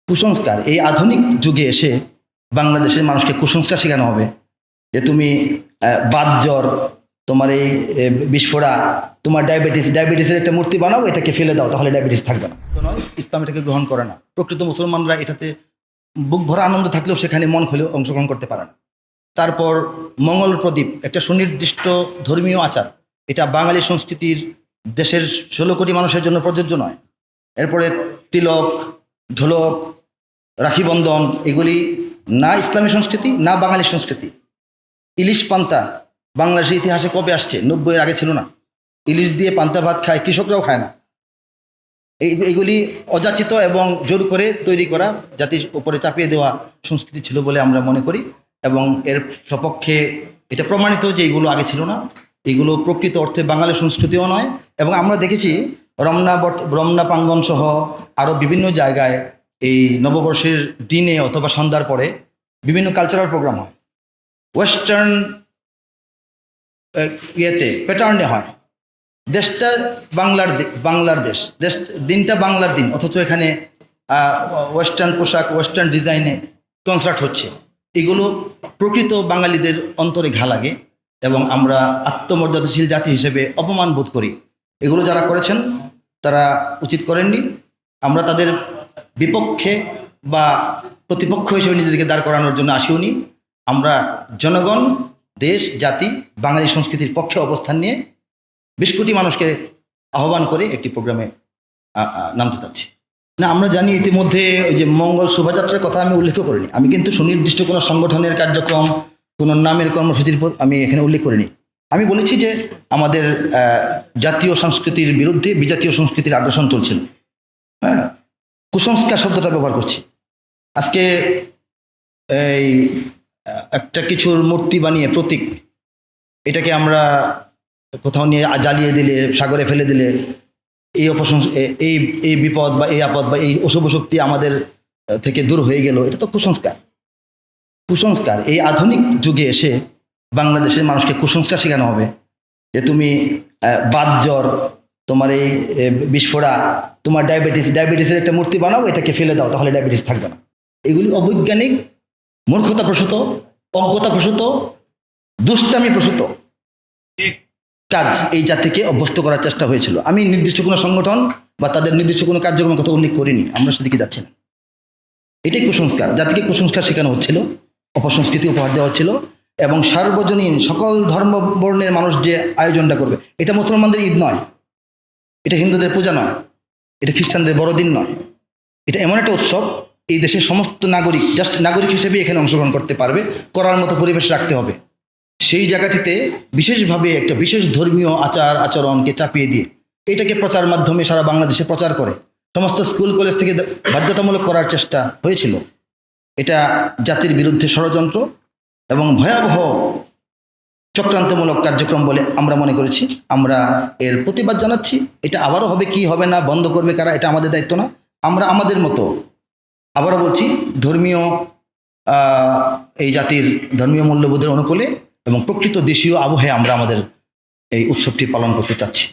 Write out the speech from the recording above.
কুসংস্কার এই আধুনিক যুগে এসে বাংলাদেশের মানুষকে কুসংস্কার শেখানো হবে যে তুমি বাত জ্বর, তোমার এই বিস্ফোরা, তোমার ডায়াবেটিসের একটা মূর্তি বানাও, এটাকে ফেলে দাও, তাহলে ডায়াবেটিস থাকবে না। তো নয়, ইসলাম এটাকে গ্রহণ করে না। প্রকৃত মুসলমানরা এটাতে বুক ভরা আনন্দ থাকলেও সেখানে মন খুলেও অংশগ্রহণ করতে পারে না। তারপর মঙ্গল প্রদীপ একটা সুনির্দিষ্ট ধর্মীয় আচার, এটা বাঙালি সংস্কৃতির দেশের 16 কোটি মানুষের জন্য প্রযোজ্য নয়। এরপরে তিলক, ঢোলক, রাখি বন্ধন, এগুলি না ইসলামী সংস্কৃতি না বাঙালি সংস্কৃতি। ইলিশ পান্তা বাংলাদেশের ইতিহাসে কবে আসছে? 90-এর আগে ছিল না। ইলিশ দিয়ে পান্তা ভাত খায়, কৃষকরাও খায় না। এইগুলি অযাচিত এবং জোর করে তৈরি করা, জাতির উপরে চাপিয়ে দেওয়া সংস্কৃতি ছিল বলে আমরা মনে করি। এবং এর সপক্ষে এটা প্রমাণিত যে এইগুলো আগে ছিল না, এগুলো প্রকৃত অর্থে বাঙালি সংস্কৃতিও নয়। এবং আমরা দেখেছি রমনা প্রাঙ্গণ সহ আরও বিভিন্ন জায়গায় এই নববর্ষের দিনে অথবা সন্ধ্যার পরে বিভিন্ন কালচারাল প্রোগ্রাম হয়, ওয়েস্টার্ন প্যাটার্নে হয়। দেশটা বাংলার দেশ, দিনটা বাংলার দিন, অথচ এখানে ওয়েস্টার্ন পোশাক, ওয়েস্টার্ন ডিজাইনে কনসার্ট হচ্ছে। এগুলো প্রকৃত বাঙালিদের অন্তরে ঘা লাগে এবং আমরা আত্মমর্যাদাশীল জাতি হিসেবে অপমান বোধ করি। এগুলো যারা করেছেন তারা উচিত করেননি। আমরা তাদের বিপক্ষে বা প্রতিপক্ষ হিসেবে নিজেদেরকে দাঁড় করানোর জন্য আসিওনি। আমরা জনগণ, দেশ, জাতি, বাঙালি সংস্কৃতির পক্ষে অবস্থান নিয়ে 20 কোটি মানুষকে আহ্বান করে একটি প্রোগ্রামে নামতে চাচ্ছি। না, আমরা জানি ইতিমধ্যে ওই যে মঙ্গল শোভাযাত্রার কথা আমি উল্লেখ করিনি। আমি কিন্তু সুনির্দিষ্ট কোনো সংগঠনের কার্যক্রম, কোনো নামের কর্মসূচির আমি এখানে উল্লেখ করিনি। আমি বলেছি যে আমাদের জাতীয় সংস্কৃতির বিরুদ্ধে বিজাতীয় সংস্কৃতির আগ্রাসন চলছিল। হ্যাঁ, কুসংস্কার শব্দটা ব্যবহার করছি। আজকে এই একটা কিছুর মূর্তি বানিয়ে প্রতীক, এটাকে আমরা কোথাও নিয়ে জ্বালিয়ে দিলে, সাগরে ফেলে দিলে এই বিপদ বা এই আপদ বা এই অশুভ শক্তি আমাদের থেকে দূর হয়ে গেল, এটা তো কুসংস্কার এই আধুনিক যুগে এসে বাংলাদেশের মানুষকে কুসংস্কার শেখানো হবে যে তুমি বাত জ্বর, তোমার এই বিস্ফোরা, তোমার ডায়াবেটিসের একটা মূর্তি বানাও, এটাকে ফেলে দাও, তাহলে ডায়াবেটিস থাকবে না। এগুলি অবৈজ্ঞানিক, মূর্খতা প্রসূত, অজ্ঞতা প্রসূত, দুষ্টামি প্রসূত কাজ এই জাতিকে অভ্যস্ত করার চেষ্টা হয়েছিল। আমি নির্দিষ্ট কোনো সংগঠন বা তাদের নির্দিষ্ট কোনো কার্যক্রমের কথা উল্লেখ করিনি। আমরা সেদিকে যাচ্ছি না। এটাই কুসংস্কার, জাতিকে কুসংস্কার শেখানো হচ্ছিল, অপসংস্কৃতি উপহার দেওয়া হচ্ছিল। এবং সার্বজনীন সকল ধর্ম বর্ণের মানুষ যে আয়োজনটা করবে, এটা মুসলমানদের ঈদ নয়, এটা হিন্দুদের পূজা নয়, এটা খ্রিস্টানদের বড়দিন নয়। এটা এমন একটা উৎসব, এই দেশের সমস্ত নাগরিক জাস্ট নাগরিক হিসেবে এখানে অংশগ্রহণ করতে পারবে, করার মতো পরিবেশ রাখতে হবে। সেই জায়গাটিতে বিশেষভাবে একটা বিশেষ ধর্মীয় আচরণকে চাপিয়ে দিয়ে এটাকে প্রচার মাধ্যমে সারা বাংলাদেশে প্রচার করে সমস্ত স্কুল কলেজ থেকে বাধ্যতামূলক করার চেষ্টা হয়েছিল। এটা জাতির বিরুদ্ধে ষড়যন্ত্র এবং ভয়াবহ চক্রান্তমূলক কার্যক্রম বলে আমরা মনে করেছি। আমরা এর প্রতিবাদ জানাচ্ছি। এটা আবারও হবে কি হবে না, বন্ধ করবে কারা, এটা আমাদের দায়িত্ব না। আমরা আমাদের মতো, আবারও বলছি, ধর্মীয় এই জাতির ধর্মীয় মূল্যবোধের অনুকূলে এবং প্রকৃত দেশীয় আবহে আমরা আমাদের এই উৎসবটি পালন করতে চাচ্ছি।